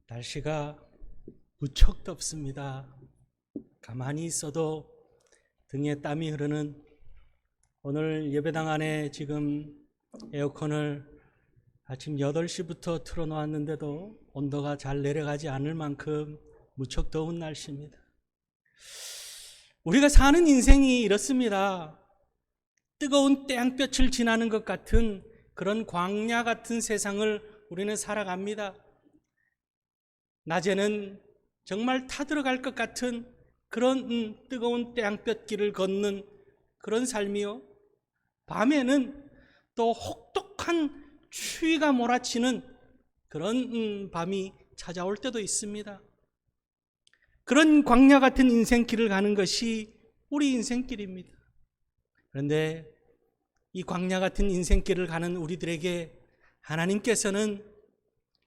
날씨가 무척 덥습니다. 가만히 있어도 등에 땀이 흐르는 오늘 예배당 안에 지금 에어컨을 아침 8시부터 틀어놓았는데도 온도가 잘 내려가지 않을 만큼 무척 더운 날씨입니다. 우리가 사는 인생이 이렇습니다. 뜨거운 땡볕을 지나는 것 같은 그런 광야 같은 세상을 우리는 살아갑니다. 낮에는 정말 타들어갈 것 같은 그런 뜨거운 땡볕길을 걷는 그런 삶이요, 밤에는 또 혹독한 추위가 몰아치는 그런 밤이 찾아올 때도 있습니다. 그런 광야 같은 인생길을 가는 것이 우리 인생길입니다. 그런데 이 광야 같은 인생길을 가는 우리들에게 하나님께서는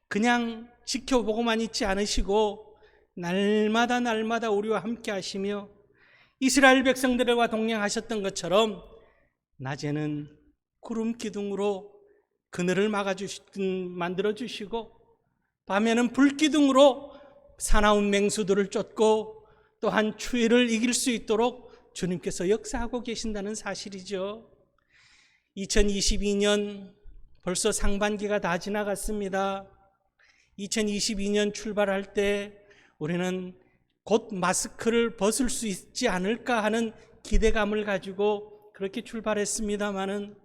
그냥 지켜보고만 있지 않으시고 날마다 우리와 함께 하시며 이스라엘 백성들과 동행하셨던 것처럼 낮에는 구름 기둥으로 그늘을 만들어주시고 밤에는 불 기둥으로 사나운 맹수들을 쫓고 또한 추위를 이길 수 있도록 주님께서 역사하고 계신다는 사실이죠. 2022년 벌써 상반기가 다 지나갔습니다. 2022년 출발할 때 우리는 곧 마스크를 벗을 수 있지 않을까 하는 기대감을 가지고 그렇게 출발했습니다마는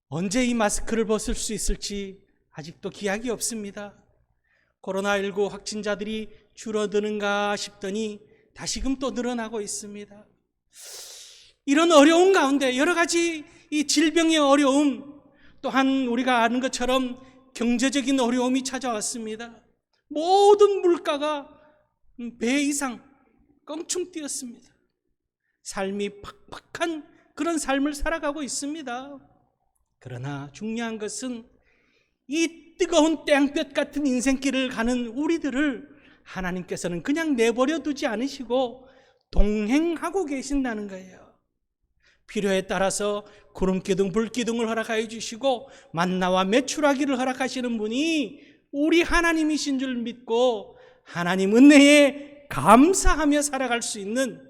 언제 이 마스크를 벗을 수 있을지 아직도 기약이 없습니다. 코로나19 확진자들이 줄어드는가 싶더니 다시금 또 늘어나고 있습니다. 이런 어려운 가운데 여러 가지 이 질병의 어려움, 또한 우리가 아는 것처럼 경제적인 어려움이 찾아왔습니다. 모든 물가가 배 이상 껑충 뛰었습니다. 삶이 팍팍한 그런 삶을 살아가고 있습니다. 그러나 중요한 것은 이 뜨거운 땡볕 같은 인생길을 가는 우리들을 하나님께서는 그냥 내버려 두지 않으시고 동행하고 계신다는 거예요. 필요에 따라서 구름기둥, 불기둥을 허락하여 주시고 만나와 메추라기를 허락하시는 분이 우리 하나님이신 줄 믿고 하나님 은혜에 감사하며 살아갈 수 있는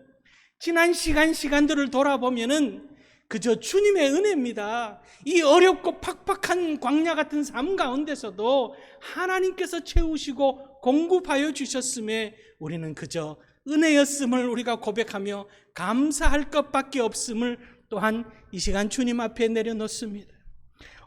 지난 시간들을 돌아보면은 그저 주님의 은혜입니다. 이 어렵고 팍팍한 광야 같은 삶 가운데서도 하나님께서 채우시고 공급하여 주셨음에 우리는 그저 은혜였음을 우리가 고백하며 감사할 것밖에 없음을 또한 이 시간 주님 앞에 내려놓습니다.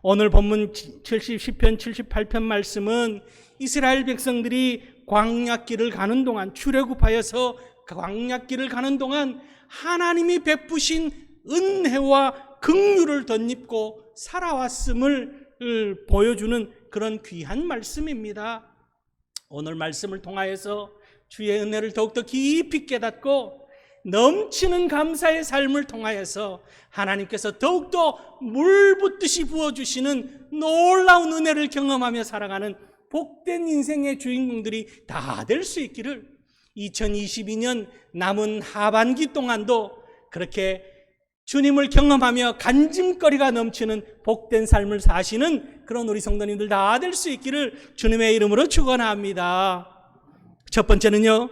오늘 본문 10편 78편 말씀은 이스라엘 백성들이 광야길을 가는 동안, 출애굽하여서 광야길을 가는 동안 하나님이 베푸신 은혜와 긍휼을 덧입고 살아왔음을 보여주는 그런 귀한 말씀입니다. 오늘 말씀을 통하여서 주의 은혜를 더욱더 깊이 깨닫고 넘치는 감사의 삶을 통하여서 하나님께서 더욱더 물 붓듯이 부어주시는 놀라운 은혜를 경험하며 살아가는 복된 인생의 주인공들이 다 될 수 있기를 2022년 남은 하반기 동안도 그렇게 주님을 경험하며 간증거리가 넘치는 복된 삶을 사시는 그런 우리 성도님들 다 될 수 있기를 주님의 이름으로 축원합니다. 첫 번째는요,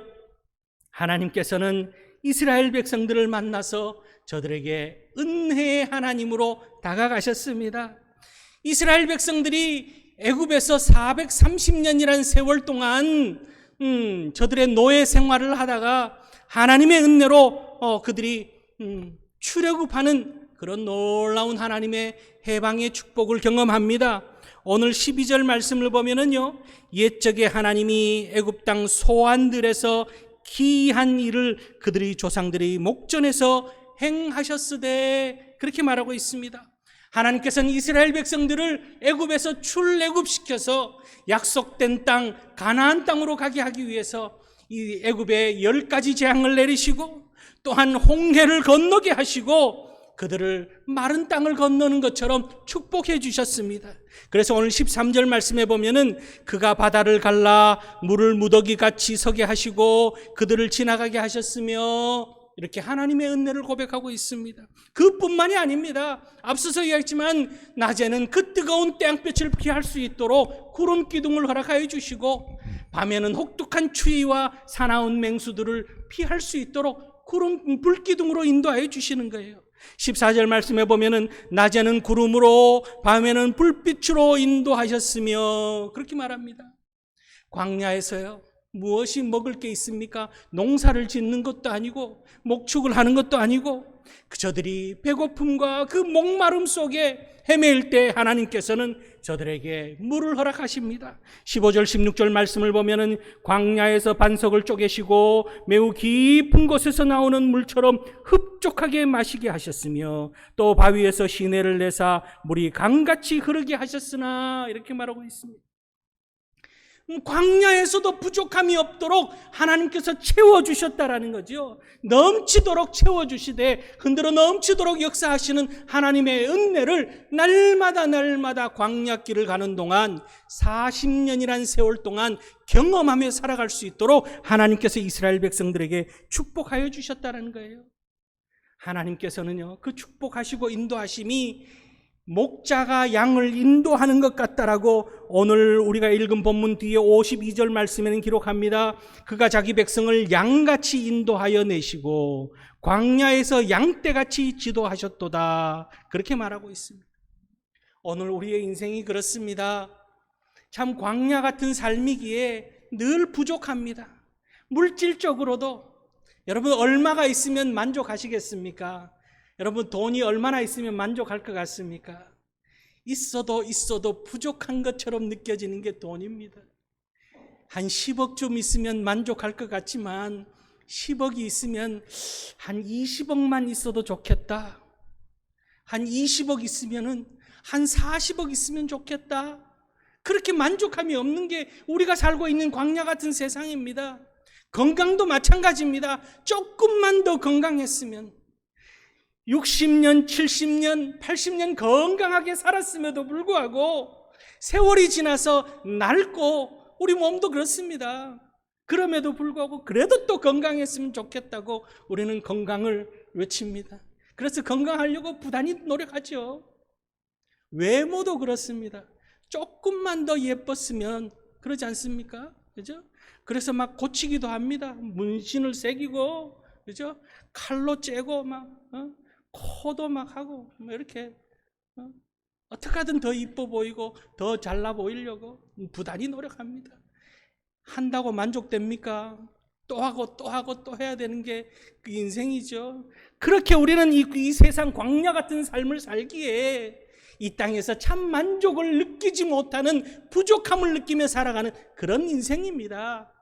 하나님께서는 이스라엘 백성들을 만나서 저들에게 은혜의 하나님으로 다가가셨습니다. 이스라엘 백성들이 애굽에서 430년이라는 세월 동안 저들의 노예 생활을 하다가 하나님의 은혜로 그들이 출애굽하는 그런 놀라운 하나님의 해방의 축복을 경험합니다. 오늘 12절 말씀을 보면은요, 옛적에 하나님이 애굽 땅 소환들에서 기이한 일을 그들의 조상들이 목전에서 행하셨으되 그렇게 말하고 있습니다. 하나님께서는 이스라엘 백성들을 애굽에서 출애굽시켜서 약속된 땅 가나안 땅으로 가게 하기 위해서 이 애굽에 10가지 재앙을 내리시고 또한 홍해를 건너게 하시고 그들을 마른 땅을 건너는 것처럼 축복해 주셨습니다. 그래서 오늘 13절 말씀에 보면은 그가 바다를 갈라 물을 무더기같이 서게 하시고 그들을 지나가게 하셨으며 이렇게 하나님의 은혜를 고백하고 있습니다. 그뿐만이 아닙니다. 앞서서 이야기했지만 낮에는 그 뜨거운 태양빛을 피할 수 있도록 구름 기둥을 허락하여 주시고 밤에는 혹독한 추위와 사나운 맹수들을 피할 수 있도록 구름 불기둥으로 인도하여 주시는 거예요. 14절 말씀에 보면은 낮에는 구름으로 밤에는 불빛으로 인도하셨으며 그렇게 말합니다. 광야에서요, 무엇이 먹을 게 있습니까? 농사를 짓는 것도 아니고 목축을 하는 것도 아니고 저들이 배고픔과 그 목마름 속에 헤매일 때 하나님께서는 저들에게 물을 허락하십니다. 15절 16절 말씀을 보면은 광야에서 반석을 쪼개시고 매우 깊은 곳에서 나오는 물처럼 흡족하게 마시게 하셨으며 또 바위에서 시내를 내사 물이 강같이 흐르게 하셨으나 이렇게 말하고 있습니다. 광야에서도 부족함이 없도록 하나님께서 채워주셨다라는 거죠. 넘치도록 채워주시되 흔들어 넘치도록 역사하시는 하나님의 은혜를 날마다 광야길을 가는 동안 40년이란 세월 동안 경험하며 살아갈 수 있도록 하나님께서 이스라엘 백성들에게 축복하여 주셨다는 거예요. 하나님께서는요, 그 축복하시고 인도하심이 목자가 양을 인도하는 것 같다라고 오늘 우리가 읽은 본문 뒤에 52절 말씀에는 기록합니다. 그가 자기 백성을 양같이 인도하여 내시고 광야에서 양떼같이 지도하셨도다. 그렇게 말하고 있습니다. 오늘 우리의 인생이 그렇습니다. 참 광야 같은 삶이기에 늘 부족합니다. 물질적으로도 여러분 얼마가 있으면 만족하시겠습니까? 여러분 돈이 얼마나 있으면 만족할 것 같습니까? 있어도 부족한 것처럼 느껴지는 게 돈입니다. 한 10억 좀 있으면 만족할 것 같지만 10억이 있으면 한 20억만 있어도 좋겠다. 한 20억 있으면은 한 40억 있으면 좋겠다. 그렇게 만족함이 없는 게 우리가 살고 있는 광야 같은 세상입니다. 건강도 마찬가지입니다. 조금만 더 건강했으면 60년, 70년, 80년 건강하게 살았음에도 불구하고 세월이 지나서 낡고 우리 몸도 그렇습니다. 그럼에도 불구하고 그래도 또 건강했으면 좋겠다고 우리는 건강을 외칩니다. 그래서 건강하려고 부단히 노력하죠. 외모도 그렇습니다. 조금만 더 예뻤으면 그러지 않습니까? 그죠? 그래서 막 고치기도 합니다. 문신을 새기고, 그죠? 칼로 째고 막, 코도 막 하고 이렇게 어떻게 하든 더 이뻐 보이고 더 잘나 보이려고 부단히 노력합니다. 한다고 만족됩니까? 또 하고 또 해야 되는 게 그 인생이죠. 그렇게 우리는 이 세상 광야 같은 삶을 살기에 이 땅에서 참 만족을 느끼지 못하는 부족함을 느끼며 살아가는 그런 인생입니다.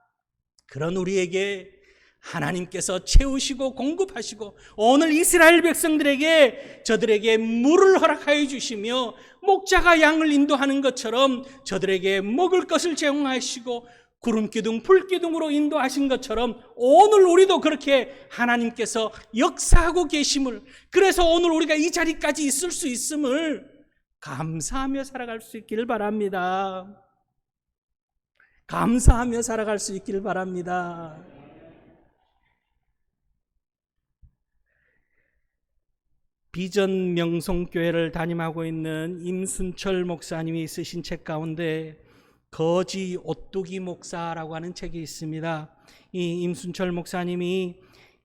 그런 우리에게 하나님께서 채우시고 공급하시고 오늘 이스라엘 백성들에게 저들에게 물을 허락하여 주시며 목자가 양을 인도하는 것처럼 저들에게 먹을 것을 제공하시고 구름기둥 불기둥으로 인도하신 것처럼 오늘 우리도 그렇게 하나님께서 역사하고 계심을, 그래서 오늘 우리가 이 자리까지 있을 수 있음을 감사하며 살아갈 수 있기를 바랍니다. 감사하며 살아갈 수 있기를 바랍니다. 비전 명송교회를 담임하고 있는 임순철 목사님이 쓰신 책 가운데 거지 오뚜기 목사라고 하는 책이 있습니다. 이 임순철 목사님이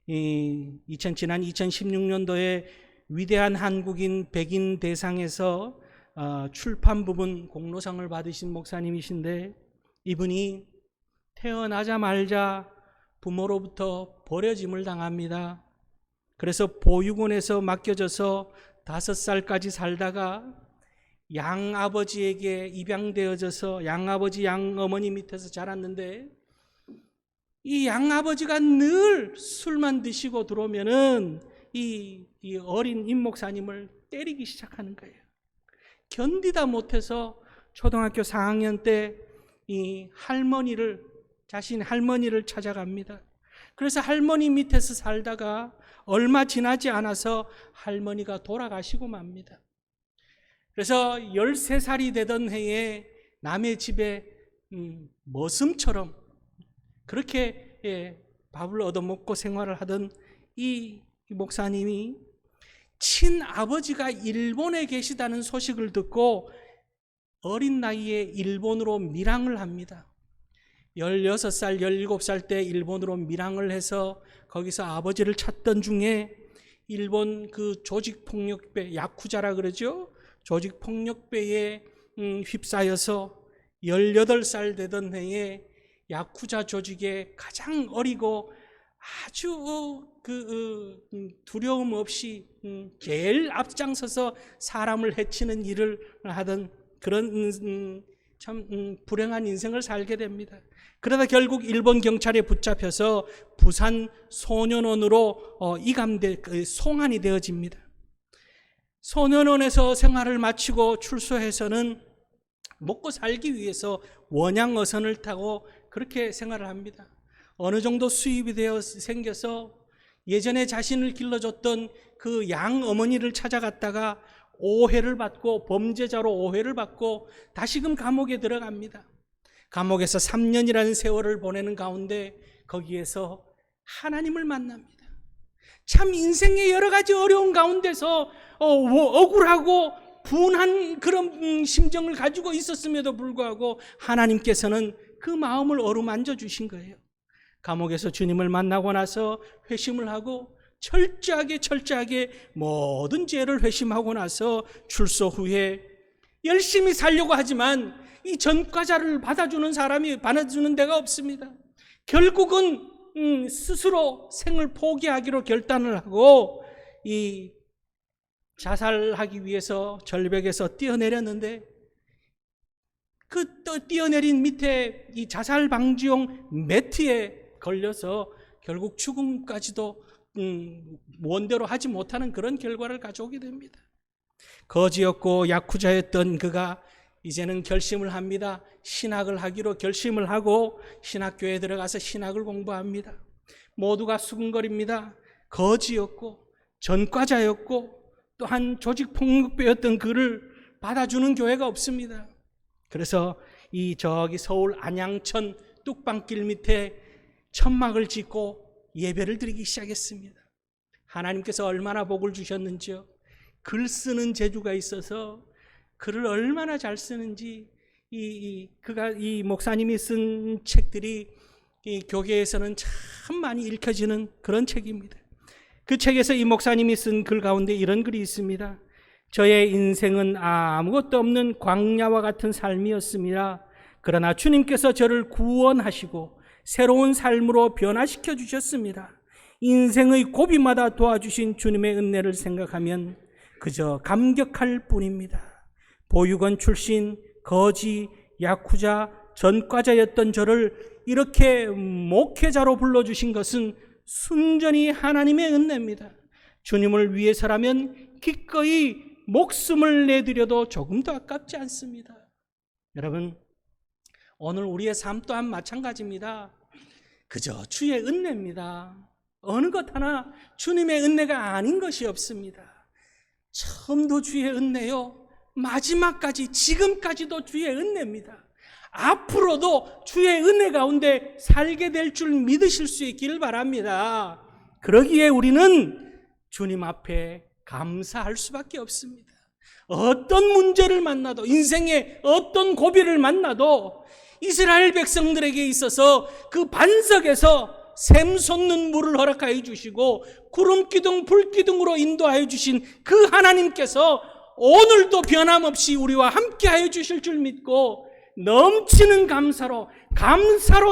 지난 2016년도에 위대한 한국인 백인 대상에서 출판 부분 공로상을 받으신 목사님이신데 이분이 태어나자마자 부모로부터 버려짐을 당합니다. 그래서 보육원에서 맡겨져서 5살까지 살다가 양아버지에게 입양되어져서 양아버지 양어머니 밑에서 자랐는데 이 양아버지가 늘 술만 드시고 들어오면은 이 어린 임 목사님을 때리기 시작하는 거예요. 견디다 못해서 초등학교 4학년 때 이 자신 할머니를 찾아갑니다. 그래서 할머니 밑에서 살다가 얼마 지나지 않아서 할머니가 돌아가시고 맙니다. 그래서 13살이 되던 해에 남의 집에 머슴처럼 그렇게 밥을 얻어먹고 생활을 하던 이 목사님이 친아버지가 일본에 계시다는 소식을 듣고 어린 나이에 일본으로 밀항을 합니다. 16살, 17살 때 일본으로 밀항을 해서 거기서 아버지를 찾던 중에 일본 그 조직폭력배, 야쿠자라 그러죠? 조직폭력배에 휩싸여서 18살 되던 해에 야쿠자 조직의 가장 어리고 아주 두려움 없이 제일 앞장서서 사람을 해치는 일을 하던 그런 참 불행한 인생을 살게 됩니다. 그러다 결국 일본 경찰에 붙잡혀서 부산 소년원으로 송환이 되어집니다. 소년원에서 생활을 마치고 출소해서는 먹고 살기 위해서 원양어선을 타고 그렇게 생활을 합니다. 어느 정도 수입이 생겨서 예전에 자신을 길러줬던 그 양어머니를 찾아갔다가 오해를 받고 범죄자로 오해를 받고 다시금 감옥에 들어갑니다. 감옥에서 3년이라는 세월을 보내는 가운데 거기에서 하나님을 만납니다. 참 인생의 여러 가지 어려운 가운데서 억울하고 분한 그런 심정을 가지고 있었음에도 불구하고 하나님께서는 그 마음을 어루만져 주신 거예요. 감옥에서 주님을 만나고 나서 회심을 하고 철저하게 모든 죄를 회심하고 나서 출소 후에 열심히 살려고 하지만 이 전과자를 받아주는 데가 없습니다. 결국은 스스로 생을 포기하기로 결단을 하고 이 자살하기 위해서 절벽에서 뛰어내렸는데 그 뛰어내린 밑에 이 자살 방지용 매트에 걸려서 결국 죽음까지도 원대로 하지 못하는 그런 결과를 가져오게 됩니다. 거지였고 야쿠자였던 그가 이제는 결심을 합니다. 신학을 하기로 결심을 하고 신학교에 들어가서 신학을 공부합니다. 모두가 수군거립니다. 거지였고 전과자였고 또한 조직폭력배였던 그를 받아주는 교회가 없습니다. 그래서 저기 서울 안양천 뚝방길 밑에 천막을 짓고 예배를 드리기 시작했습니다. 하나님께서 얼마나 복을 주셨는지요. 글 쓰는 재주가 있어서 글을 얼마나 잘 쓰는지 이 목사님이 쓴 책들이 이 교계에서는 참 많이 읽혀지는 그런 책입니다. 그 책에서 이 목사님이 쓴 글 가운데 이런 글이 있습니다. 저의 인생은 아무것도 없는 광야와 같은 삶이었습니다. 그러나 주님께서 저를 구원하시고 새로운 삶으로 변화시켜 주셨습니다. 인생의 고비마다 도와주신 주님의 은혜를 생각하면 그저 감격할 뿐입니다. 보육원 출신, 거지, 야쿠자, 전과자였던 저를 이렇게 목회자로 불러주신 것은 순전히 하나님의 은혜입니다. 주님을 위해서라면 기꺼이 목숨을 내드려도 조금도 아깝지 않습니다. 여러분, 오늘 우리의 삶 또한 마찬가지입니다. 그저 주의 은혜입니다. 어느 것 하나 주님의 은혜가 아닌 것이 없습니다. 처음도 주의 은혜요, 마지막까지 지금까지도 주의 은혜입니다. 앞으로도 주의 은혜 가운데 살게 될 줄 믿으실 수 있기를 바랍니다. 그러기에 우리는 주님 앞에 감사할 수밖에 없습니다. 어떤 문제를 만나도, 인생의 어떤 고비를 만나도 이스라엘 백성들에게 있어서 그 반석에서 샘솟는 물을 허락하여 주시고 구름기둥 불기둥으로 인도하여 주신 그 하나님께서 오늘도 변함없이 우리와 함께하여 주실 줄 믿고 넘치는 감사로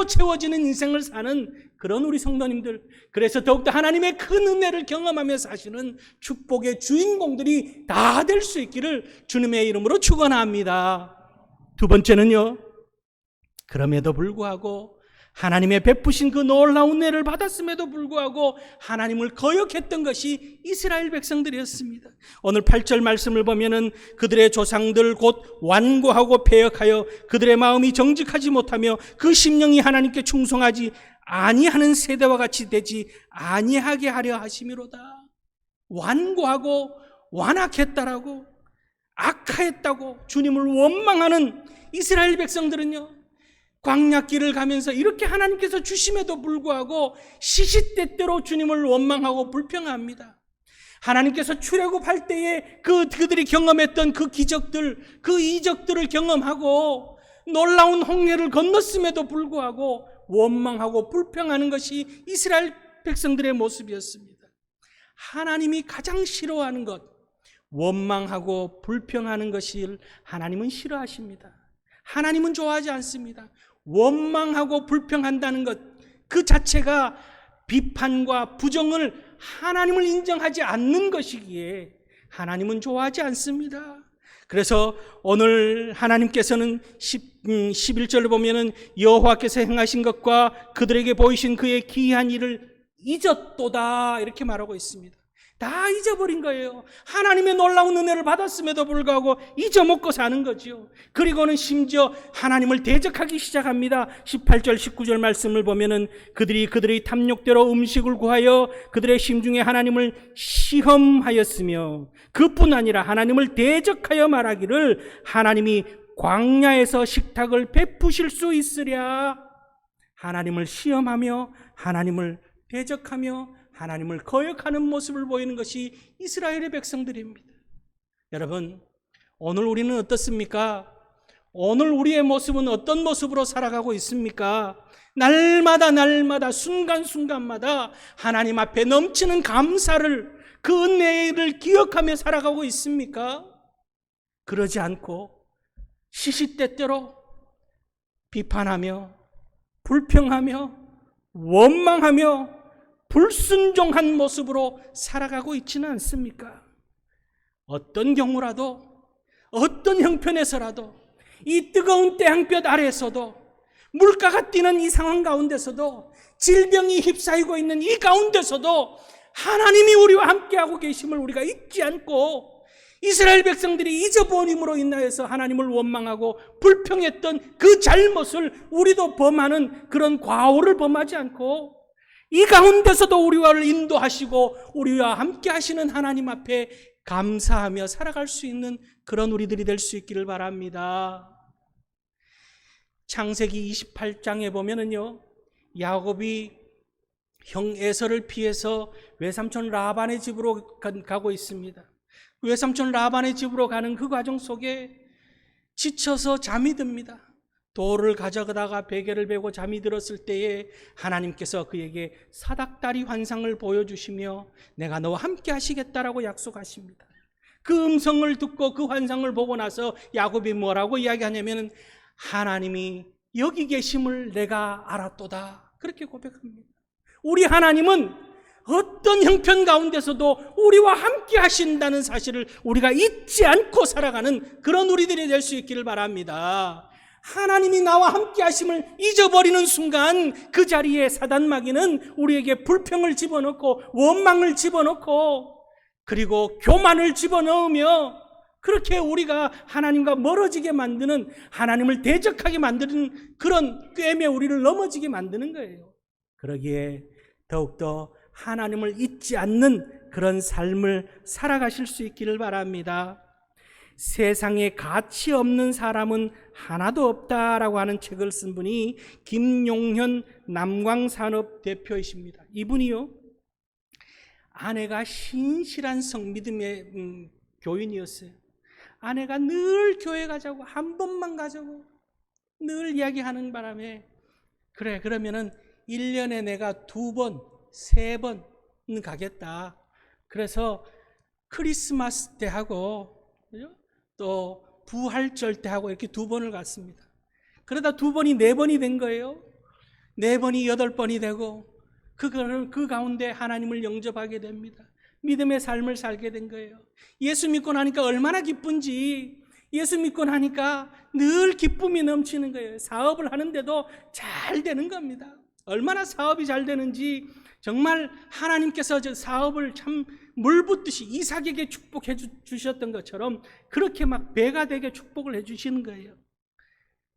채워지는 인생을 사는 그런 우리 성도님들, 그래서 더욱더 하나님의 큰 은혜를 경험하며 사시는 축복의 주인공들이 다 될 수 있기를 주님의 이름으로 축원합니다. 두 번째는요, 그럼에도 불구하고 하나님의 베푸신 그 놀라운 은혜를 받았음에도 불구하고 하나님을 거역했던 것이 이스라엘 백성들이었습니다. 오늘 8절 말씀을 보면은 그들의 조상들 곧 완고하고 패역하여 그들의 마음이 정직하지 못하며 그 심령이 하나님께 충성하지 아니하는 세대와 같이 되지 아니하게 하려 하심이로다. 완고하고 완악했다라고, 악하였다고 주님을 원망하는 이스라엘 백성들은요, 광야길을 가면서 이렇게 하나님께서 주심에도 불구하고 시시때때로 주님을 원망하고 불평합니다. 하나님께서 출애굽할 때에 그들이 경험했던 그 기적들, 그 이적들을 경험하고 놀라운 홍해를 건넜음에도 불구하고 원망하고 불평하는 것이 이스라엘 백성들의 모습이었습니다. 하나님이 가장 싫어하는 것, 원망하고 불평하는 것을 하나님은 싫어하십니다. 하나님은 좋아하지 않습니다. 원망하고 불평한다는 것 그 자체가 비판과 부정을 하나님을 인정하지 않는 것이기에 하나님은 좋아하지 않습니다. 그래서 오늘 하나님께서는 11절을 보면은 여호와께서 행하신 것과 그들에게 보이신 그의 기이한 일을 잊었도다 이렇게 말하고 있습니다. 다 잊어버린 거예요. 하나님의 놀라운 은혜를 받았음에도 불구하고 잊어먹고 사는 거죠. 그리고는 심지어 하나님을 대적하기 시작합니다. 18절 19절 말씀을 보면은 그들이 탐욕대로 음식을 구하여 그들의 심중에 하나님을 시험하였으며 그뿐 아니라 하나님을 대적하여 말하기를 하나님이 광야에서 식탁을 베푸실 수 있으랴. 하나님을 시험하며 하나님을 대적하며 하나님을 거역하는 모습을 보이는 것이 이스라엘의 백성들입니다. 여러분, 오늘 우리는 어떻습니까? 오늘 우리의 모습은 어떤 모습으로 살아가고 있습니까? 날마다 순간순간마다 하나님 앞에 넘치는 감사를, 그 은혜를 기억하며 살아가고 있습니까? 그러지 않고 시시때때로 비판하며 불평하며 원망하며 불순종한 모습으로 살아가고 있지는 않습니까? 어떤 경우라도, 어떤 형편에서라도, 이 뜨거운 태양볕 아래에서도, 물가가 뛰는 이 상황 가운데서도, 질병이 휩싸이고 있는 이 가운데서도 하나님이 우리와 함께하고 계심을 우리가 잊지 않고 이스라엘 백성들이 잊어버림으로 인하여서 하나님을 원망하고 불평했던 그 잘못을 우리도 범하는 그런 과오를 범하지 않고 이 가운데서도 우리와를 인도하시고 우리와 함께 하시는 하나님 앞에 감사하며 살아갈 수 있는 그런 우리들이 될 수 있기를 바랍니다. 창세기 28장에 보면은요, 야곱이 형 에서를 피해서 외삼촌 라반의 집으로 가고 있습니다. 외삼촌 라반의 집으로 가는 그 과정 속에 지쳐서 잠이 듭니다. 돌을 가져가다가 베개를 베고 잠이 들었을 때에 하나님께서 그에게 사닥다리 환상을 보여주시며 내가 너와 함께 하시겠다라고 약속하십니다. 그 음성을 듣고 그 환상을 보고 나서 야곱이 뭐라고 이야기하냐면 하나님이 여기 계심을 내가 알았도다 그렇게 고백합니다. 우리 하나님은 어떤 형편 가운데서도 우리와 함께 하신다는 사실을 우리가 잊지 않고 살아가는 그런 우리들이 될 수 있기를 바랍니다. 하나님이 나와 함께 하심을 잊어버리는 순간 그 자리에 사단마귀는 우리에게 불평을 집어넣고 원망을 집어넣고 그리고 교만을 집어넣으며 그렇게 우리가 하나님과 멀어지게 만드는, 하나님을 대적하게 만드는 그런 꿰매 우리를 넘어지게 만드는 거예요. 그러기에 더욱더 하나님을 잊지 않는 그런 삶을 살아가실 수 있기를 바랍니다. 세상에 가치 없는 사람은 하나도 없다라고 하는 책을 쓴 분이 김용현 남광산업 대표이십니다. 이분이요, 아내가 신실한 성믿음의 교인이었어요. 아내가 늘 교회 가자고, 한 번만 가자고 늘 이야기하는 바람에 그래 그러면은 1년에 내가 2번, 3번 가겠다. 그래서 크리스마스 때 하고 또 부활절 때 하고 이렇게 2번을 갔습니다. 그러다 2번이 4번이 된 거예요. 4번이 8번이 되고 그 가운데 하나님을 영접하게 됩니다. 믿음의 삶을 살게 된 거예요. 예수 믿고 나니까 얼마나 기쁜지, 예수 믿고 나니까 늘 기쁨이 넘치는 거예요. 사업을 하는데도 잘 되는 겁니다. 얼마나 사업이 잘 되는지 정말 하나님께서 저 사업을 참 물붓듯이 이삭에게 축복해 주셨던 것처럼 그렇게 막 배가 되게 축복을 해 주시는 거예요.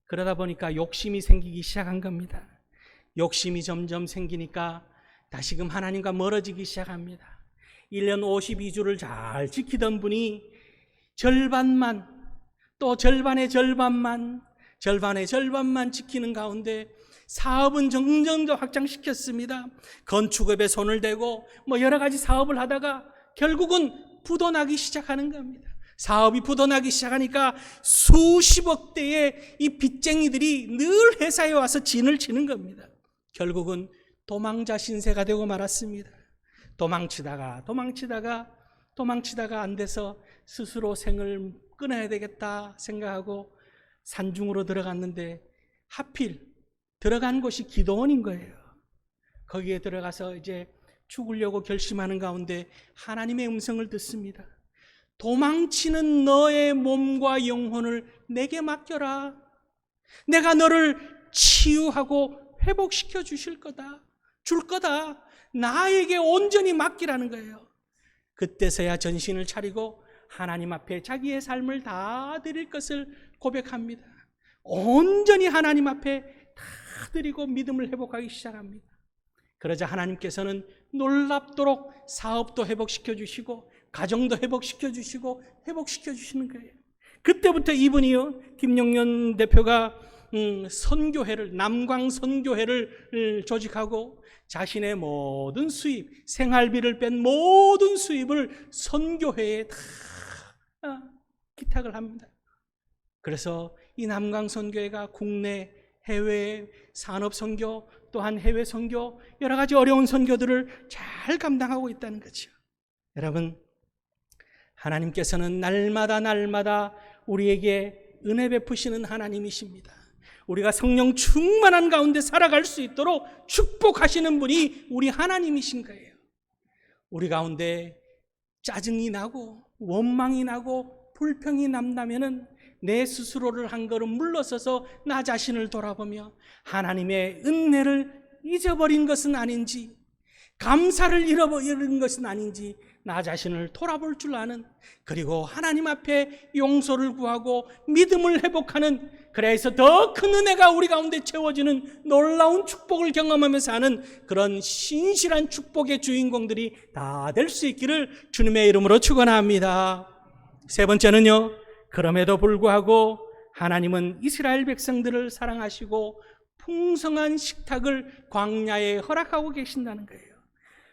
그러다 보니까 욕심이 생기기 시작한 겁니다. 욕심이 점점 생기니까 다시금 하나님과 멀어지기 시작합니다. 1년 52주를 잘 지키던 분이 절반만, 또 절반의 절반만, 절반의 절반만 지키는 가운데 사업은 점점 더 확장시켰습니다. 건축업에 손을 대고 여러 가지 사업을 하다가 결국은 부도나기 시작하는 겁니다. 사업이 부도나기 시작하니까 수십억 대의 이 빚쟁이들이 늘 회사에 와서 진을 치는 겁니다. 결국은 도망자 신세가 되고 말았습니다. 도망치다가 안 돼서 스스로 생을 끊어야 되겠다 생각하고 산중으로 들어갔는데 하필 들어간 곳이 기도원인 거예요. 거기에 들어가서 이제 죽으려고 결심하는 가운데 하나님의 음성을 듣습니다. 도망치는 너의 몸과 영혼을 내게 맡겨라. 내가 너를 치유하고 회복시켜 주실 거다. 줄 거다. 나에게 온전히 맡기라는 거예요. 그때서야 전신을 차리고 하나님 앞에 자기의 삶을 다 드릴 것을 고백합니다. 온전히 하나님 앞에 다 드리고 믿음을 회복하기 시작합니다. 그러자 하나님께서는 놀랍도록 사업도 회복시켜 주시고 가정도 회복시켜 주시고 회복시켜 주시는 거예요. 그때부터 이분이요, 김용년 대표가 선교회를, 남광 선교회를 조직하고 자신의 모든 수입, 생활비를 뺀 모든 수입을 선교회에 다 기탁을 합니다. 그래서 이 남광 선교회가 국내, 해외 산업 선교, 또한 해외 선교, 여러 가지 어려운 선교들을 잘 감당하고 있다는 거죠. 여러분, 하나님께서는 날마다 우리에게 은혜 베푸시는 하나님이십니다. 우리가 성령 충만한 가운데 살아갈 수 있도록 축복하시는 분이 우리 하나님이신 거예요. 우리 가운데 짜증이 나고 원망이 나고 불평이 난다면은 내 스스로를 한 걸음 물러서서 나 자신을 돌아보며 하나님의 은혜를 잊어버린 것은 아닌지, 감사를 잃어버린 것은 아닌지 나 자신을 돌아볼 줄 아는, 그리고 하나님 앞에 용서를 구하고 믿음을 회복하는, 그래서 더 큰 은혜가 우리 가운데 채워지는 놀라운 축복을 경험하면서 하는 그런 신실한 축복의 주인공들이 다 될 수 있기를 주님의 이름으로 축원합니다. 세 번째는요, 그럼에도 불구하고 하나님은 이스라엘 백성들을 사랑하시고 풍성한 식탁을 광야에 허락하고 계신다는 거예요.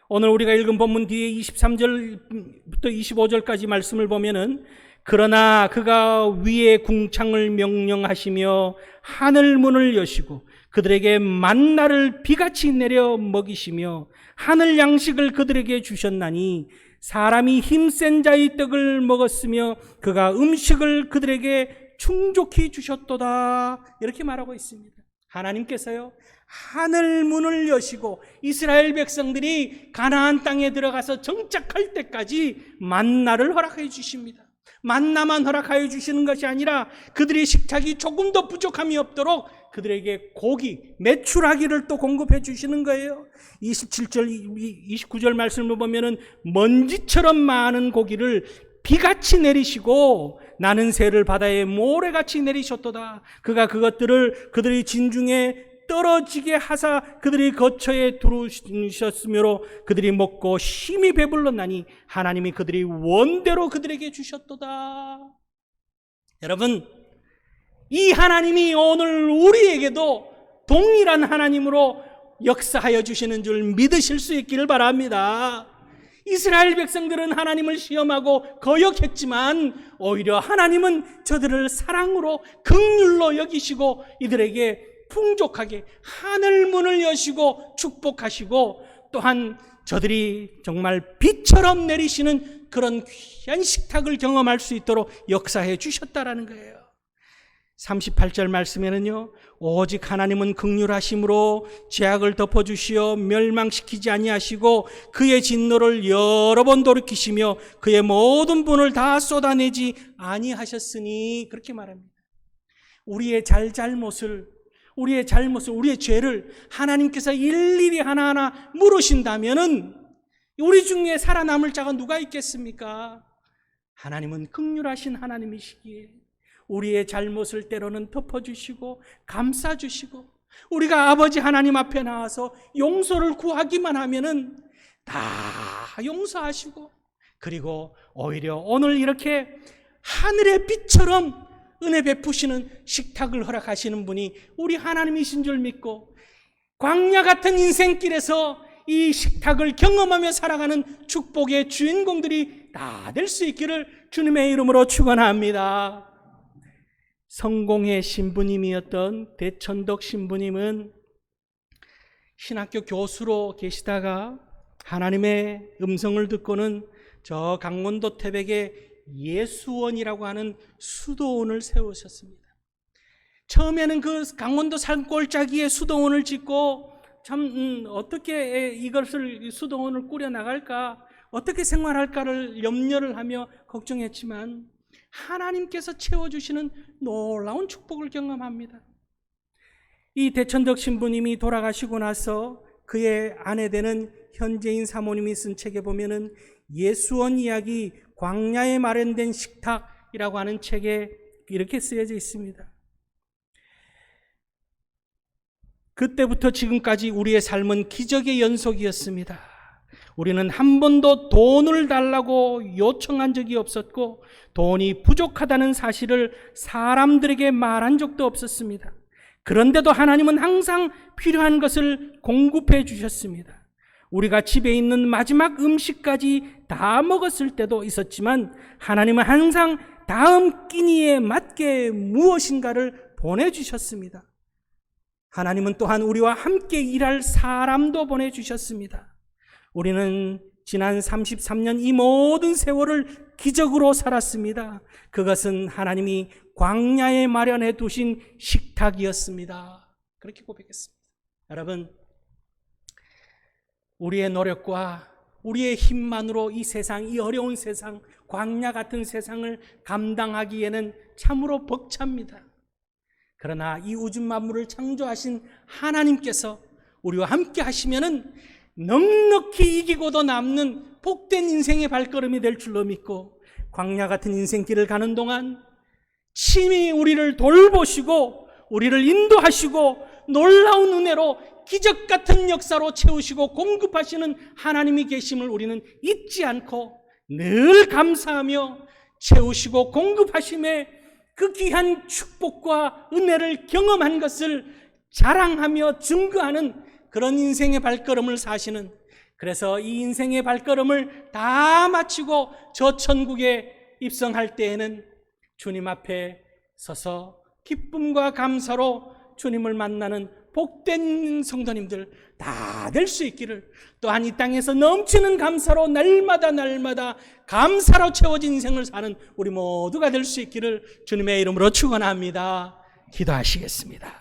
오늘 우리가 읽은 본문 뒤에 23절부터 25절까지 말씀을 보면은, 그러나 그가 위에 궁창을 명령하시며 하늘 문을 여시고 그들에게 만나를 비같이 내려 먹이시며 하늘 양식을 그들에게 주셨나니 사람이 힘센 자의 떡을 먹었으며 그가 음식을 그들에게 충족히 주셨도다. 이렇게 말하고 있습니다. 하나님께서요, 하늘 문을 여시고 이스라엘 백성들이 가나안 땅에 들어가서 정착할 때까지 만나를 허락해 주십니다. 만나만 허락하여 주시는 것이 아니라 그들의 식탁이 조금 더 부족함이 없도록 그들에게 고기, 메추라기를 또 공급해 주시는 거예요. 27절, 29절 말씀을 보면은 먼지처럼 많은 고기를 비같이 내리시고 나는 새를 바다에 모래같이 내리셨도다. 그가 그것들을 그들의 진중에 떨어지게 하사 그들이 거처에 두르셨으므로 그들이 먹고 심히 배불렀나니 하나님이 그들이 원대로 그들에게 주셨도다. 여러분, 이 하나님이 오늘 우리에게도 동일한 하나님으로 역사하여 주시는 줄 믿으실 수 있기를 바랍니다. 이스라엘 백성들은 하나님을 시험하고 거역했지만 오히려 하나님은 저들을 사랑으로 긍휼로 여기시고 이들에게 풍족하게 하늘 문을 여시고 축복하시고, 또한 저들이 정말 비처럼 내리시는 그런 귀한 식탁을 경험할 수 있도록 역사해 주셨다라는 거예요. 38절 말씀에는요, 오직 하나님은 긍휼하심으로 죄악을 덮어주시어 멸망시키지 아니하시고 그의 진노를 여러 번 돌이키시며 그의 모든 분을 다 쏟아내지 아니하셨으니, 그렇게 말합니다. 우리의 잘못을, 우리의 죄를 하나님께서 일일이 하나하나 물으신다면은 우리 중에 살아남을 자가 누가 있겠습니까? 하나님은 긍휼하신 하나님이시기에 우리의 잘못을 때로는 덮어주시고 감싸주시고, 우리가 아버지 하나님 앞에 나와서 용서를 구하기만 하면은 다 용서하시고, 그리고 오히려 오늘 이렇게 하늘의 빛처럼 은혜 베푸시는 식탁을 허락하시는 분이 우리 하나님이신 줄 믿고 광야 같은 인생길에서 이 식탁을 경험하며 살아가는 축복의 주인공들이 다 될 수 있기를 주님의 이름으로 축원합니다. 성공의 신부님이었던 대천덕 신부님은 신학교 교수로 계시다가 하나님의 음성을 듣고는 저 강원도 태백에 예수원이라고 하는 수도원을 세우셨습니다. 처음에는 그 강원도 산골짜기에 수도원을 짓고 참 어떻게 이것을 수도원을 꾸려나갈까, 어떻게 생활할까를 염려를 하며 걱정했지만 하나님께서 채워주시는 놀라운 축복을 경험합니다. 이 대천덕 신부님이 돌아가시고 나서 그의 아내 되는 현재인 사모님이 쓴 책에 보면은 예수원 이야기 광야에 마련된 식탁이라고 하는 책에 이렇게 쓰여져 있습니다. 그때부터 지금까지 우리의 삶은 기적의 연속이었습니다. 우리는 한 번도 돈을 달라고 요청한 적이 없었고 돈이 부족하다는 사실을 사람들에게 말한 적도 없었습니다. 그런데도 하나님은 항상 필요한 것을 공급해 주셨습니다. 우리가 집에 있는 마지막 음식까지 다 먹었을 때도 있었지만 하나님은 항상 다음 끼니에 맞게 무엇인가를 보내주셨습니다. 하나님은 또한 우리와 함께 일할 사람도 보내주셨습니다. 우리는 지난 33년 이 모든 세월을 기적으로 살았습니다. 그것은 하나님이 광야에 마련해 두신 식탁이었습니다. 그렇게 고백했습니다. 여러분, 우리의 노력과 우리의 힘만으로 이 세상, 이 어려운 세상, 광야 같은 세상을 감당하기에는 참으로 벅찹니다. 그러나 이 우주 만물을 창조하신 하나님께서 우리와 함께 하시면은 넉넉히 이기고도 남는 복된 인생의 발걸음이 될 줄로 믿고 광야 같은 인생길을 가는 동안 친히 우리를 돌보시고 우리를 인도하시고 놀라운 은혜로 기적 같은 역사로 채우시고 공급하시는 하나님이 계심을 우리는 잊지 않고 늘 감사하며 채우시고 공급하심에 그 귀한 축복과 은혜를 경험한 것을 자랑하며 증거하는 그런 인생의 발걸음을 사시는, 그래서 이 인생의 발걸음을 다 마치고 저 천국에 입성할 때에는 주님 앞에 서서 기쁨과 감사로 주님을 만나는 복된 성도님들 다 될 수 있기를, 또한 이 땅에서 넘치는 감사로 날마다 감사로 채워진 인생을 사는 우리 모두가 될 수 있기를 주님의 이름으로 축원합니다. 기도하시겠습니다.